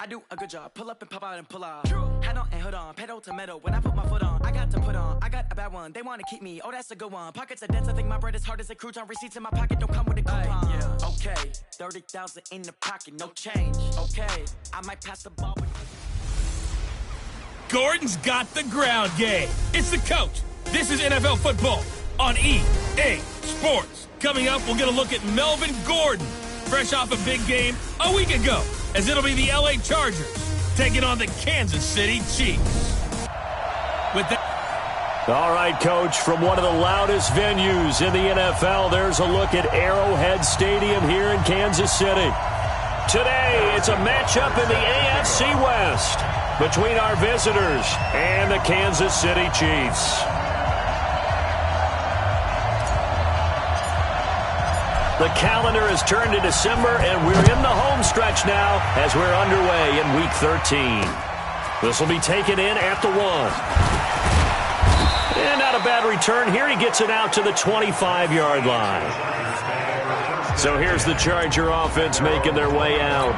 I do a good job. Pull up and pop out and pull out. Head on and hood on, pedal to metal. When I put my foot on, I got to put on. I got a bad one. They want to keep me. Oh, that's a good one. Pockets are dense. I think my bread is hard as a crouton. Receipts in my pocket don't come with a coupon. Yeah, okay. 30,000 in the pocket, no change. Okay, I might pass the ball. Gordon's got the ground game. It's the coach. This is NFL football on EA Sports. Coming up, we'll get a look at Melvin Gordon, fresh off a big game a week ago, as it'll be the LA Chargers taking on the Kansas City Chiefs. With that. All right, Coach, from one of the loudest venues in the NFL, there's a look at Arrowhead Stadium here in Kansas City. Today, it's a matchup in the AFC West between our visitors and the Kansas City Chiefs. The calendar has turned to December, and we're in the home stretch now as we're underway in Week 13. This will be taken in at the 1. And not a bad return here. He gets it out to the 25-yard line. So here's the Charger offense making their way out.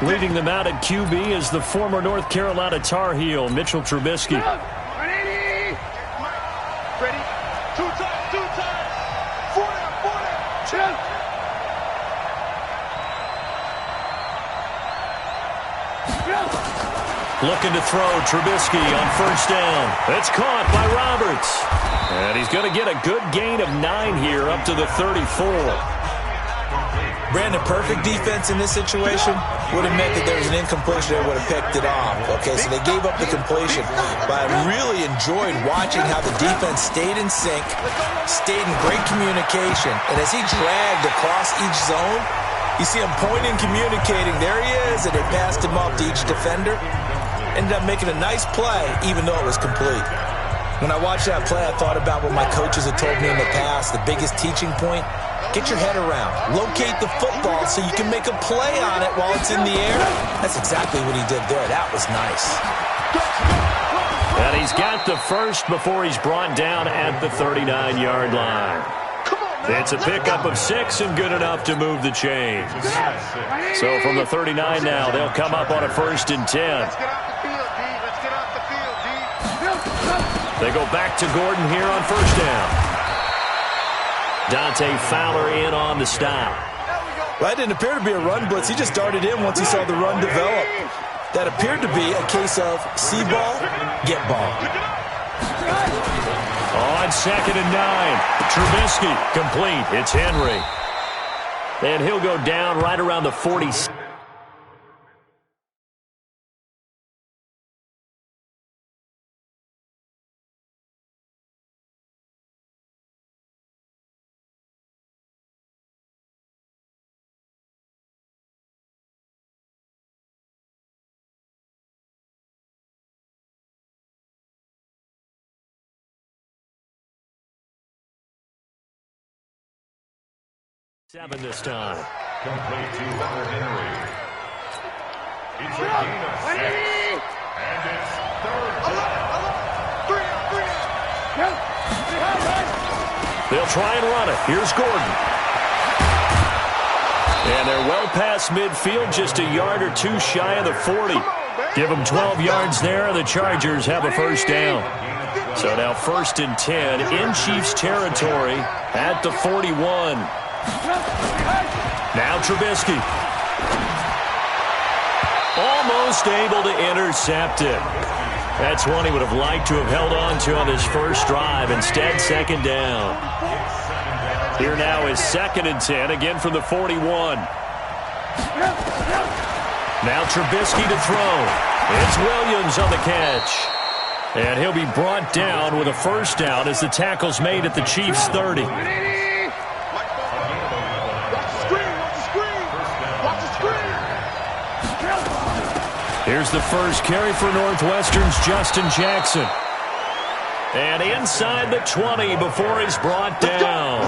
Leading them out at QB is the former North Carolina Tar Heel, Mitchell Trubisky. Ready? Two times. 40, 10. Looking to throw, Trubisky on first down. It's caught by Roberts. And he's going to get a good gain of 9 here up to the 34. Brandon, perfect defense in this situation would have meant that there was an incompletion that would have picked it off. Okay, so they gave up the completion. But I really enjoyed watching how the defense stayed in sync, stayed in great communication. And as he dragged across each zone, you see him pointing, communicating. There he is, and they passed him up to each defender. Ended up making a nice play, even though it was complete. When I watched that play, I thought about what my coaches had told me in the past. The biggest teaching point, get your head around. Locate the football so you can make a play on it while it's in the air. That's exactly what he did there. That was nice. And he's got the first before he's brought down at the 39-yard line. It's a pickup of 6 and good enough to move the chains. So from the 39 now, they'll come up on a 1st and 10. They go back to Gordon here on first down. Dante Fowler in on the stop. Well, that didn't appear to be a run blitz. He just darted in once he saw the run develop. That appeared to be a case of see ball, get ball. On 2nd and 9. Trubisky complete. It's Henry. And he'll go down right around the 40. Seven this time. Complete to Henry. It's a gain of 6. And it's 3rd down. They'll try and run it. Here's Gordon. And they're well past midfield, just a yard or 2 shy of the 40. Give them 12 yards there, and the Chargers have a first down. So now 1st and 10 in Chiefs territory at the 41. Now Trubisky. Almost able to intercept it. That's one he would have liked to have held on to on his first drive. Instead, 2nd down. Here now is 2nd and 10, again from the 41. Now Trubisky to throw. It's Williams on the catch. And he'll be brought down with a first down as the tackle's made at the Chiefs' 30. Here's the first carry for Northwestern's Justin Jackson. And inside the 20 before he's brought down.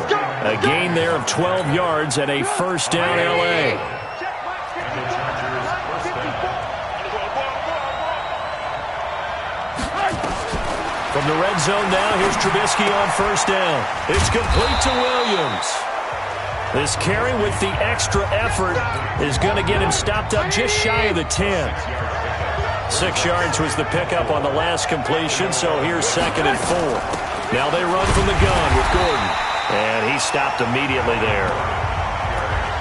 A gain there of 12 yards and a first down LA. From the red zone now, here's Trubisky on first down. It's complete to Williams. This carry with the extra effort is going to get him stopped up just shy of the 10. 6 yards was the pickup on the last completion, so here's 2nd and 4. Now they run from the gun with Gordon, and he stopped immediately there.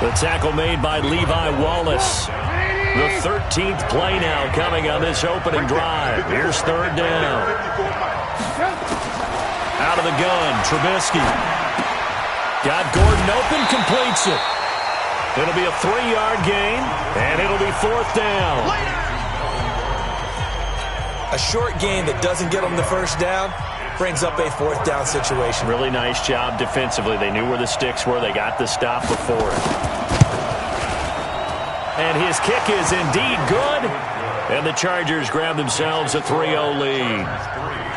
The tackle made by Levi Wallace. The 13th play now coming on this opening drive. Here's 3rd down. Out of the gun, Trubisky. Got Gordon open, completes it. It'll be a 3-yard gain, and it'll be 4th down. A short gain that doesn't get them the first down brings up a 4th down situation. Really nice job defensively. They knew where the sticks were. They got the stop before it. And his kick is indeed good. And the Chargers grab themselves a 3-0 lead.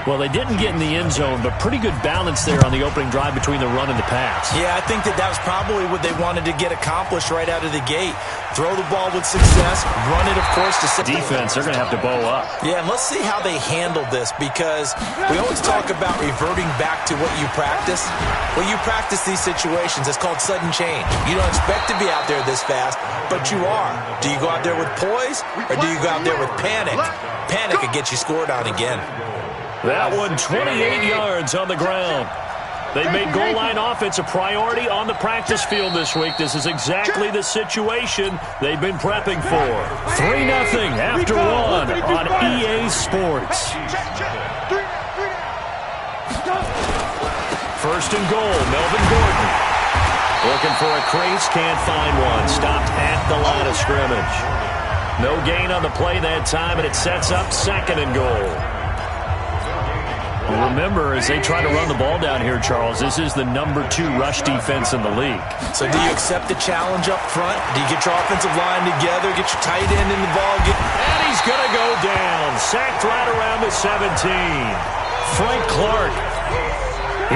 Well, they didn't get in the end zone, but pretty good balance there on the opening drive between the run and the pass. Yeah, I think that was probably what they wanted to get accomplished right out of the gate. Throw the ball with success, run it, of course, to defense. They're going to have to bow up. Yeah, and let's see how they handle this, because we always talk about reverting back to what you practice. Well, you practice these situations. It's called sudden change. You don't expect to be out there this fast, but you are. Do you go out there with poise, or do you go out there with panic? Panic could get you scored on again. That one, 28 yards on the ground. They've made goal line offense a priority on the practice field this week. This is exactly the situation they've been prepping for. 3-0 after 1 on EA Sports. 1st and goal, Melvin Gordon. Looking for a crease, can't find one. Stopped at the line of scrimmage. No gain on the play that time, and it sets up 2nd and goal. Remember, as they try to run the ball down here, Charles, this is the number 2 rush defense in the league. So do you accept the challenge up front? Do you get your offensive line together, get your tight end in the ball? And he's going to go down. Sacked right around the 17. Frank Clark.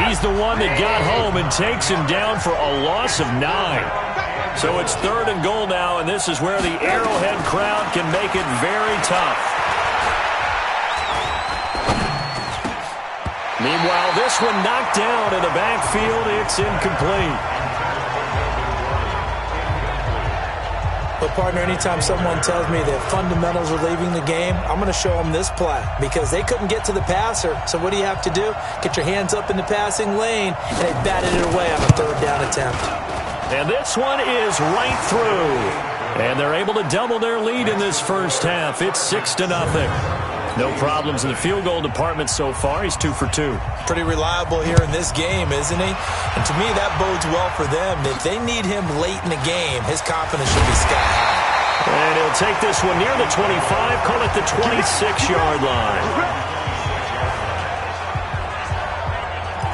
He's the one that got home and takes him down for a loss of 9. So it's 3rd and goal now, and this is where the Arrowhead crowd can make it very tough. Meanwhile, this one knocked down in the backfield. It's incomplete. But, partner, anytime someone tells me that fundamentals are leaving the game, I'm going to show them this play, because they couldn't get to the passer. So what do you have to do? Get your hands up in the passing lane, and they batted it away on a 3rd down attempt. And this one is right through. And they're able to double their lead in this first half. It's 6-0. No problems in the field goal department so far. He's 2 for 2. Pretty reliable here in this game, isn't he? And to me, that bodes well for them. If they need him late in the game, his confidence should be sky high. And he'll take this one near the 25, call it the 26-yard line.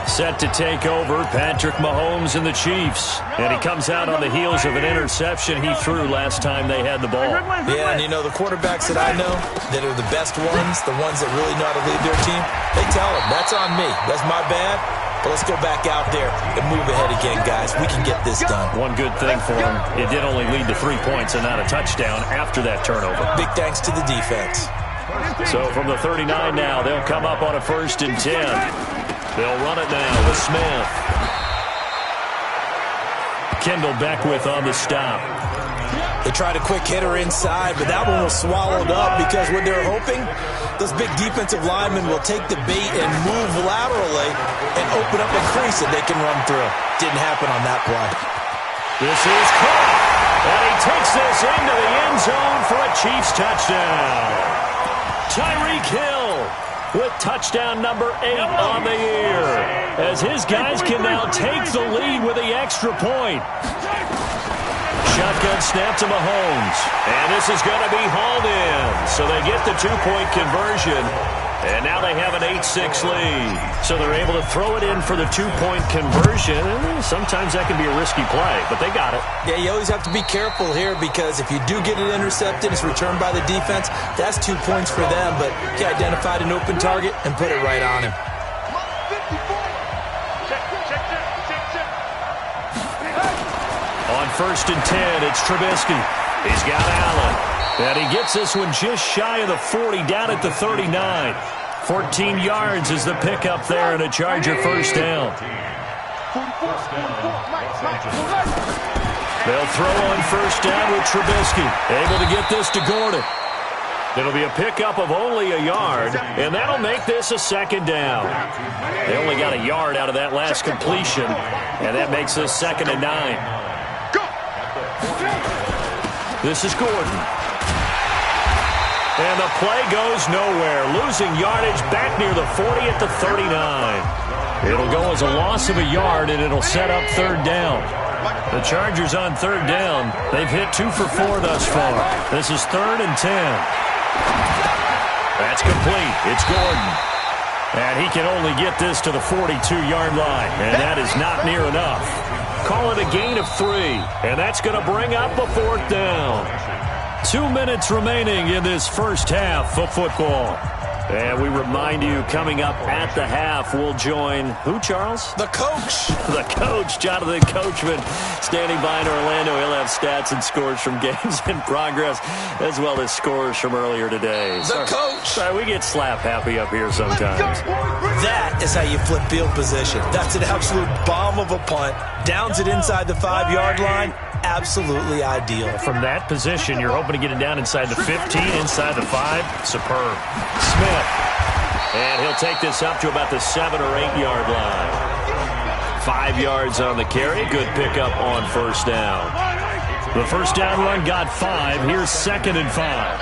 Set to take over, Patrick Mahomes and the Chiefs. And he comes out on the heels of an interception he threw last time they had the ball. Yeah, and you know, the quarterbacks that I know that are the best ones, the ones that really know how to lead their team, they tell them, that's on me. That's my bad. But let's go back out there and move ahead again, guys. We can get this done. One good thing for him, it did only lead to 3 points and not a touchdown after that turnover. Big thanks to the defense. So from the 39 now, they'll come up on a 1st and 10. They'll run it now with Smith. Kendall Beckwith on the stop. They tried a quick hitter inside, but that one was swallowed up because what they're hoping, those big defensive linemen will take the bait and move laterally and open up a crease that they can run through. Didn't happen on that play. This is caught, and he takes this into the end zone for a Chiefs touchdown. Tyreek Hill with touchdown number 8 on the year, as his guys can now take the lead with the extra point. Shotgun snap to Mahomes, and this is going to be hauled in. So they get the 2-point conversion, and now they have an 8-6 lead. So they're able to throw it in for the 2-point conversion. Sometimes that can be a risky play, but they got it. Yeah, you always have to be careful here, because if you do get it intercepted, it's returned by the defense, that's 2 points for them, but he identified an open target and put it right on him. On 1st and 10, it's Trubisky. He's got Allen. And he gets this one just shy of the 40, down at the 39. 14 yards is the pickup there, and a Charger 1st down. They'll throw on first down with Trubisky. Able to get this to Gordon. It'll be a pickup of only a yard, and that'll make this a second down. They only got a yard out of that last completion, and that makes this 2nd and 9. This is Gordon. And the play goes nowhere, losing yardage back near the 40 at the 39. It'll go as a loss of a yard, and it'll set up 3rd down. The Chargers on 3rd down. They've hit 2 for 4 thus far. This is 3rd and 10. That's complete. It's Gordon. And he can only get this to the 42-yard line, and that is not near enough. Call it a gain of 3, and that's going to bring up a 4th down. 2 minutes remaining in this first half of football. And we remind you, coming up at the half, we'll join who, Charles? The coach. The coach, Jonathan Coachman, standing by in Orlando. He'll have stats and scores from games in progress, as well as scores from earlier today. The coach. Sorry, we get slap happy up here sometimes. That is how you flip field position. That's an absolute bomb of a punt. Downs it inside the 5-yard line. Absolutely ideal. From that position, you're hoping to get it down inside the 15, inside the 5. Superb. Smith. And he'll take this up to about the 7 or 8-yard line. 5 yards on the carry. Good pickup on first down. The first down run got 5. Here's 2nd and 5.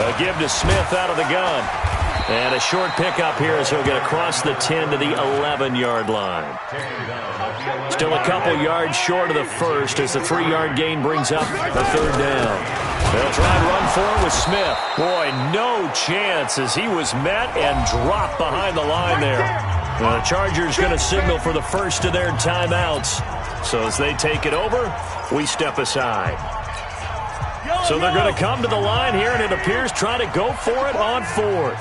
A give to Smith out of the gun. And a short pickup here as he'll get across the 10 to the 11-yard line. Still a couple yards short of the first as the 3-yard gain brings up the 3rd down. They'll try and run forward with Smith. Boy, no chance as he was met and dropped behind the line there. The Chargers going to signal for the first of their timeouts. So as they take it over, we step aside. So they're going to come to the line here, and it appears trying to go for it on 4th.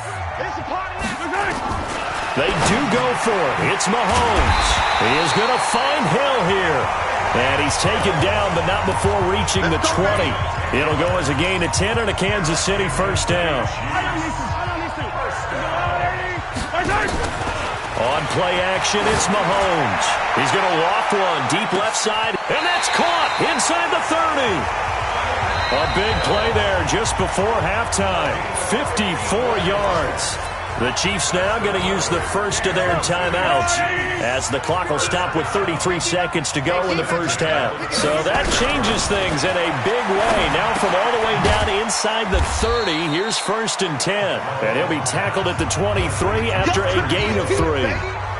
They do go for it. It's Mahomes. He is going to find Hill here. And he's taken down, but not before reaching the 20. It'll go as a gain of 10 and a Kansas City first down. On play action, it's Mahomes. He's going to loft one deep left side, and that's caught inside the 30. A big play there just before halftime. 54 yards. The Chiefs now going to use the first of their timeouts as the clock will stop with 33 seconds to go in the first half. So that changes things in a big way. Now from all the way down inside the 30, here's 1st and 10. And he'll be tackled at the 23 after a gain of 3.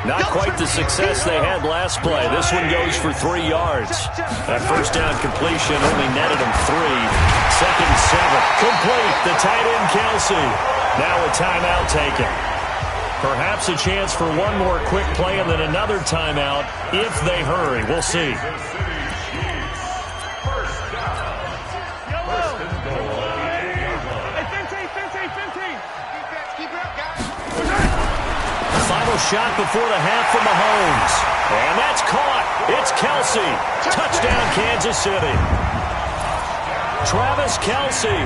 Not quite the success they had last play. This one goes for 3 yards. That first down completion only netted him 3. 2nd and 7. Complete. The tight end, Kelsey. Now a timeout taken. Perhaps a chance for one more quick play and then another timeout if they hurry. We'll see. Final shot before the half for Mahomes. And that's caught. It's Kelsey. Touchdown, Kansas City. Travis Kelsey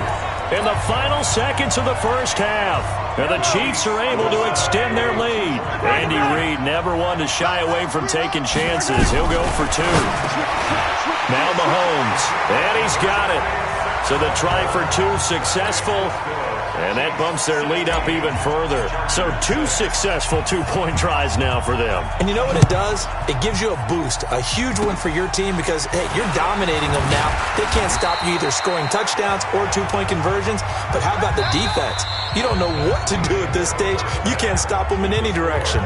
in the final seconds of the first half. And the Chiefs are able to extend their lead. Andy Reid never one to shy away from taking chances. He'll go for 2. Now Mahomes. And he's got it. So the try for 2 successful. And that bumps their lead up even further. So 2 successful two-point tries now for them. And you know what it does? It gives you a boost, a huge one for your team because, hey, you're dominating them now. They can't stop you either scoring touchdowns or two-point conversions. But how about the defense? You don't know what to do at this stage. You can't stop them in any direction.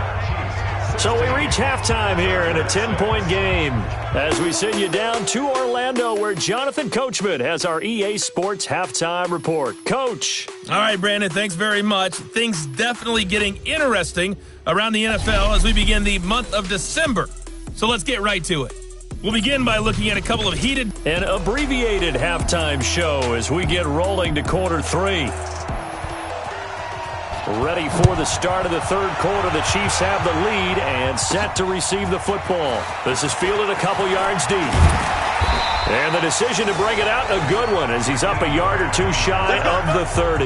So we reach halftime here in a 10-point game as we send you down to Orlando where Jonathan Coachman has our EA Sports halftime report. Coach. All right, Brandon, thanks very much. Things definitely getting interesting around the NFL as we begin the month of December. So let's get right to it. We'll begin by looking at a couple of heated and abbreviated halftime show as we get rolling to quarter 3. Ready for the start of the third quarter. The Chiefs have the lead and set to receive the football. This is fielded a couple yards deep. And the decision to bring it out, a good one, as he's up a yard or 2 shy of the 30.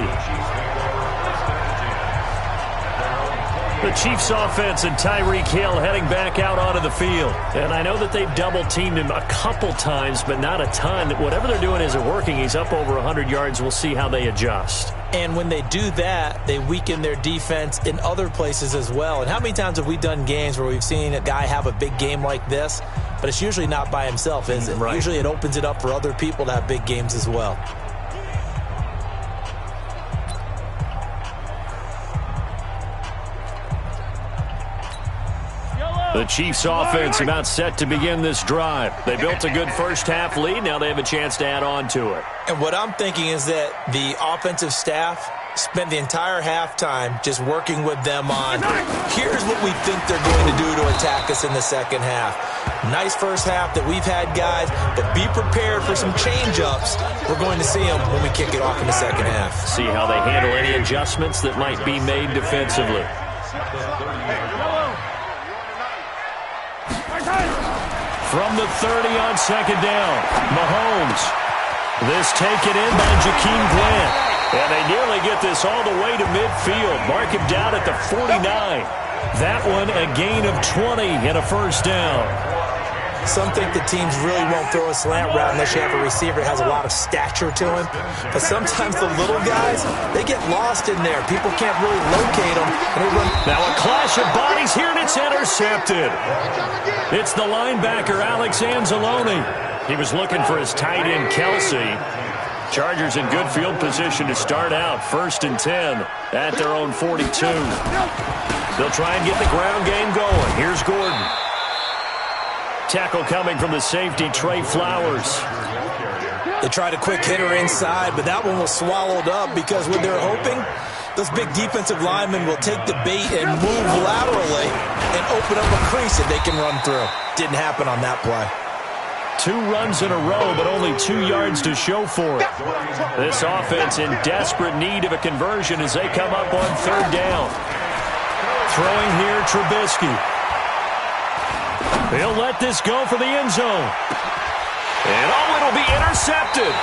The Chiefs offense and Tyreek Hill heading back out onto the field. And I know that they've double-teamed him a couple times, but not a ton. Whatever they're doing isn't working. He's up over 100 yards. We'll see how they adjust. And when they do that, they weaken their defense in other places as well. And how many times have we done games where we've seen a guy have a big game like this, but it's usually not by himself, is it? Right. Usually it opens it up for other people to have big games as well. The Chiefs offense about set to begin this drive. They built a good first-half lead. Now they have a chance to add on to it. And what I'm thinking is that the offensive staff spent the entire halftime just working with them on, here's what we think they're going to do to attack us in the second half. Nice first half that we've had, guys, but be prepared for some change-ups. We're going to see them when we kick it off in the second half. See how they handle any adjustments that might be made defensively. From the 30 on second down, Mahomes. This taken in by Jakeem Grant. And they nearly get this all the way to midfield. Mark him down at the 49. That one a gain of 20 and a first down. Some think the teams really won't throw a slant route unless you have a receiver that has a lot of stature to him. But sometimes the little guys, they get lost in there. People can't really locate them. Now a clash of bodies here, and it's intercepted. It's the linebacker, Alex Anzalone. He was looking for his tight end, Kelsey. Chargers in good field position to start out. 1st and 10 at their own 42. They'll try and get the ground game going. Here's Gordon. Tackle coming from the safety, Trey Flowers. They tried a quick hitter inside, but that one was swallowed up because what they're hoping, those big defensive linemen will take the bait and move laterally and open up a crease that they can run through. Didn't happen on that play. 2 runs in a row, but only 2 yards to show for it. This offense in desperate need of a conversion as they come up on 3rd down. Throwing here, Trubisky. He'll let this go for the end zone. And it'll be intercepted.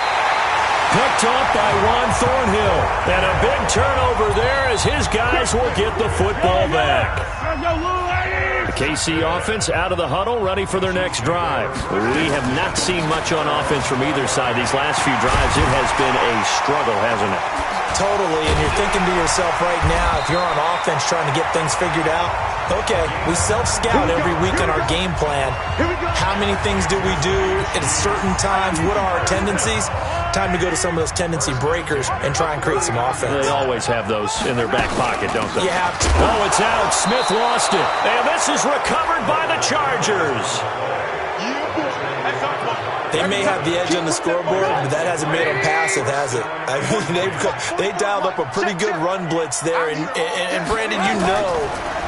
Picked off by Juan Thornhill. And a big turnover there as his guys will get the football back. The KC offense out of the huddle, ready for their next drive. We have not seen much on offense from either side these last few drives. It has been a struggle, hasn't it? Totally, and you're thinking to yourself right now, if you're on offense trying to get things figured out, okay, we self-scout every week on our game plan. How many things do we do at certain times? What are our tendencies? Time to go to some of those tendency breakers and try and create some offense. They always have those in their back pocket, don't they? You have to. Oh, it's out. Smith lost it. And this is recovered by the Chargers. They may have the edge on the scoreboard, but that hasn't made them passive, has it? I mean, they dialed up a pretty good run blitz there. And Brandon, you know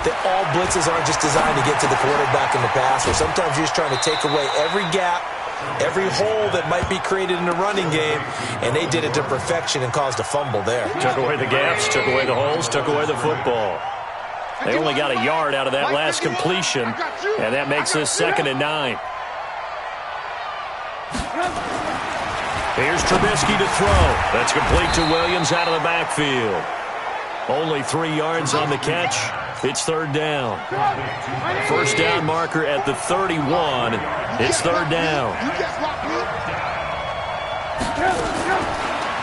that all blitzes aren't just designed to get to the quarterback in the passer. Sometimes you're just trying to take away every gap, every hole that might be created in the running game, and they did it to perfection and caused a fumble there. Took away the gaps, took away the holes, took away the football. They only got a yard out of that last completion, and that makes this 2nd and 9. Here's Trubisky to throw. That's complete to Williams out of the backfield. Only 3 yards on the catch. It's 3rd down. First down marker at the 31. It's 3rd down.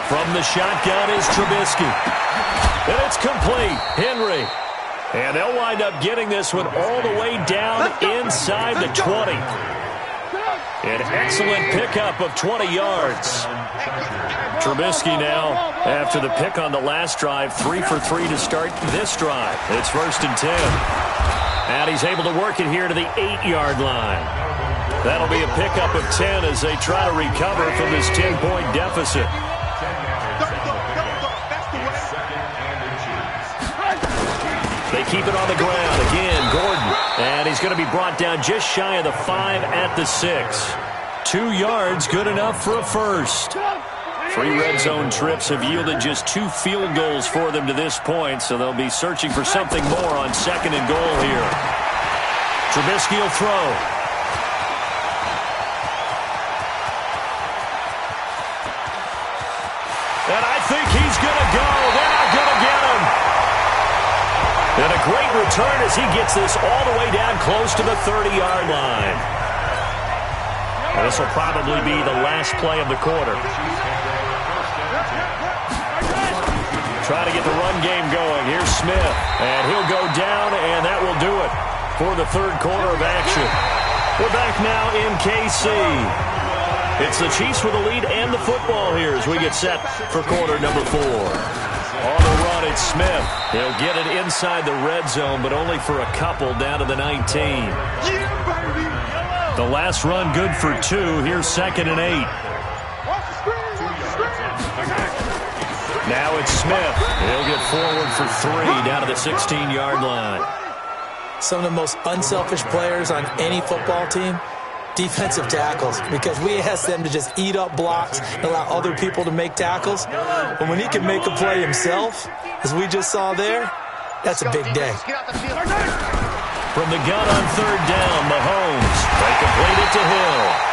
From the shotgun is Trubisky. And it's complete. Henry. And they'll wind up getting this one all the way down inside the 20. An excellent pickup of 20 yards. Trubisky now, after the pick on the last drive, 3 for 3 to start this drive. It's 1st and 10. And he's able to work it here to the 8-yard line. That'll be a pickup of 10 as they try to recover from this 10-point deficit. They keep it on the ground. Again, Gordon. And he's going to be brought down just shy of the 5 at the 6. 2 yards, good enough for a first. 3 red zone trips have yielded just 2 field goals for them to this point, so they'll be searching for something more on 2nd and goal here. Trubisky will throw. And I think he's going to go. They're not going to get him. And a great return as he gets this all the way down close to the 30-yard line. And this will probably be the last play of the quarter. Trying to get the run game going. Here's Smith, and he'll go down, and that will do it for the third quarter of action. We're back now in KC. It's the Chiefs with the lead and the football here as we get set for quarter number 4. On the run, it's Smith. He'll get it inside the red zone, but only for a couple down to the 19. The last run good for 2. Here's 2nd and 8. Now it's Smith. He'll get forward for 3 down to the 16-yard line. Some of the most unselfish players on any football team, defensive tackles, because we ask them to just eat up blocks and allow other people to make tackles. But when he can make a play himself, as we just saw there, that's a big day. From the gun on 3rd down, Mahomes. They complete it to Hill.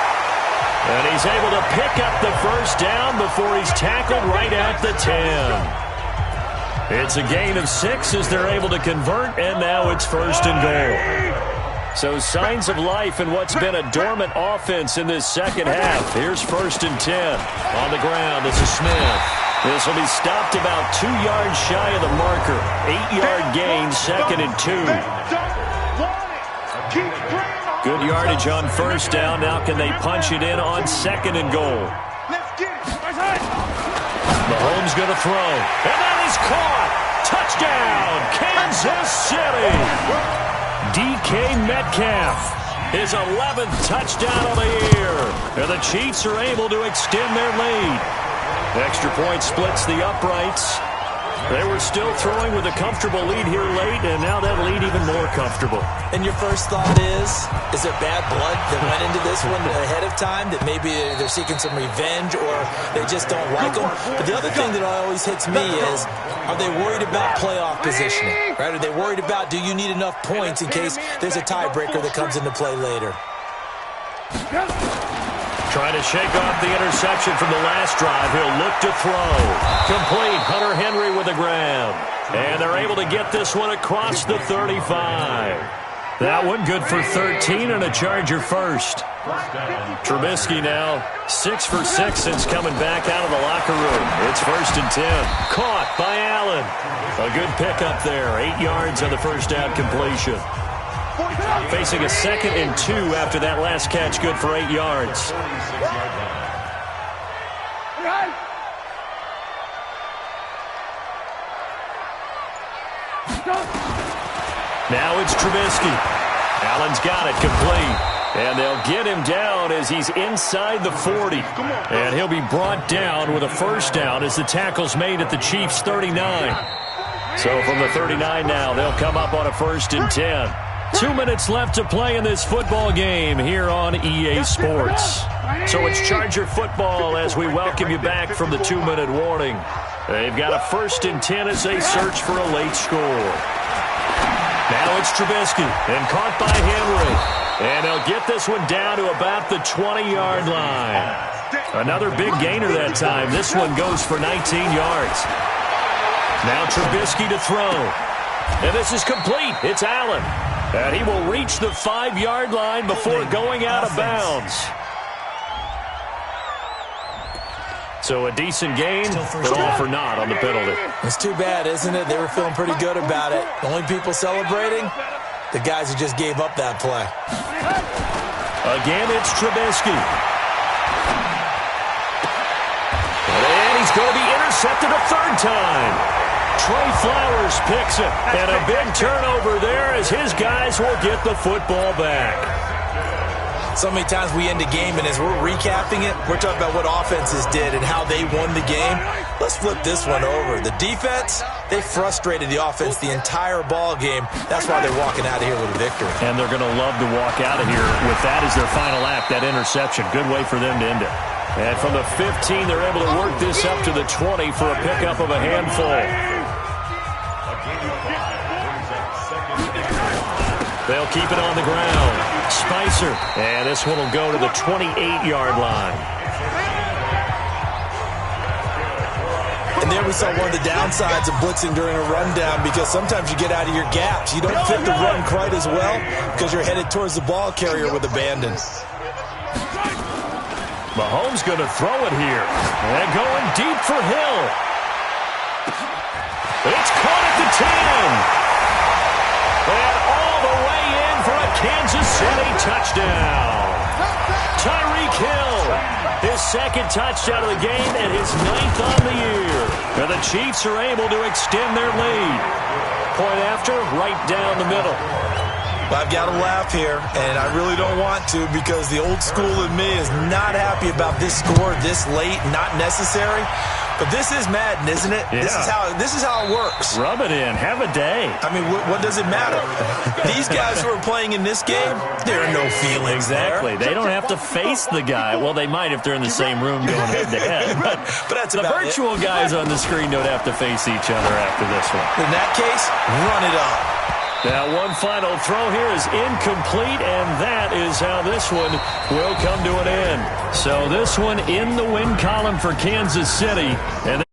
And he's able to pick up the first down before he's tackled right at the 10. It's a gain of 6 as they're able to convert, and now it's 1st and goal. So signs of life in what's been a dormant offense in this second half. Here's 1st and 10. On the ground, this is Smith. This will be stopped about 2 yards shy of the marker. 8-yard gain, 2nd and 2. Good yardage on 1st down. Now can they punch it in on 2nd and goal? Mahomes going to throw. And that is caught. Touchdown, Kansas City. DK Metcalf, his 11th touchdown of the year. And the Chiefs are able to extend their lead. Extra point splits the uprights. They were still throwing with a comfortable lead here late, and now that lead even more comfortable. And your first thought is there bad blood that went into this one ahead of time, that maybe they're seeking some revenge or they just don't like them? But the other thing that always hits me is, are they worried about playoff positioning? Right? Are they worried about, do you need enough points in case there's a tiebreaker that comes into play later? Trying to shake off the interception from the last drive. He'll look to throw. Complete. Hunter Henry with the grab. And they're able to get this one across the 35. That one good for 13 and a Charger first. Trubisky now 6 for 6 since coming back out of the locker room. It's 1st and 10. Caught by Allen. A good pickup there. 8 yards on the first down completion. Facing a 2nd and 2 after that last catch, good for 8 yards. Now it's Trubisky. Allen's got it complete. And they'll get him down as he's inside the 40. And he'll be brought down with a first down as the tackle's made at the Chiefs' 39. So from the 39 now, they'll come up on a 1st and 10. 2 minutes left to play in this football game here on EA Sports. So it's Charger football as we welcome you back from the 2-minute warning. They've got a 1st and 10 as they search for a late score. Now it's Trubisky and caught by Henry. And they'll get this one down to about the 20-yard line. Another big gainer that time. This one goes for 19 yards. Now Trubisky to throw. And this is complete. It's Allen. And he will reach the 5-yard line before going out of bounds. So a decent gain, but all for naught on the penalty. It's too bad, isn't it? They were feeling pretty good about it. The only people celebrating, the guys who just gave up that play. Again, it's Trubisky. And he's going to be intercepted a 3rd time. Trey Flowers picks it, and a big turnover there as his guys will get the football back. So many times we end a game, and as we're recapping it, we're talking about what offenses did and how they won the game. Let's flip this one over. The defense, they frustrated the offense the entire ball game. That's why they're walking out of here with a victory. And they're going to love to walk out of here with that as their final act, that interception. Good way for them to end it. And from the 15, they're able to work this up to the 20 for a pickup of a handful. They'll keep it on the ground. Spicer. And this one will go to the 28-yard line. And there we saw one of the downsides of blitzing during a rundown, because sometimes you get out of your gaps. You don't fit the run quite as well because you're headed towards the ball carrier with abandon. Mahomes going to throw it here. And going deep for Hill. It's caught at the 10. And all the way in for a Kansas City touchdown. Tyreek Hill, his second touchdown of the game and his 9th on the year. And the Chiefs are able to extend their lead. Point after, right down the middle. I've got to laugh here, and I really don't want to, because the old school in me is not happy about this score this late, not necessary. But this is Madden, isn't it? Yeah. This is how it works. Rub it in. Have a day. I mean, what does it matter? These guys who are playing in this game, there are no feelings Exactly. there. They don't have to face the guy. Well, they might if they're in the same room going head-to-head. But that's the about virtual guys on the screen don't have to face each other after this one. In that case, run it up. Now, one final throw here is incomplete, and that is how this one will come to an end. So this one in the win column for Kansas City. And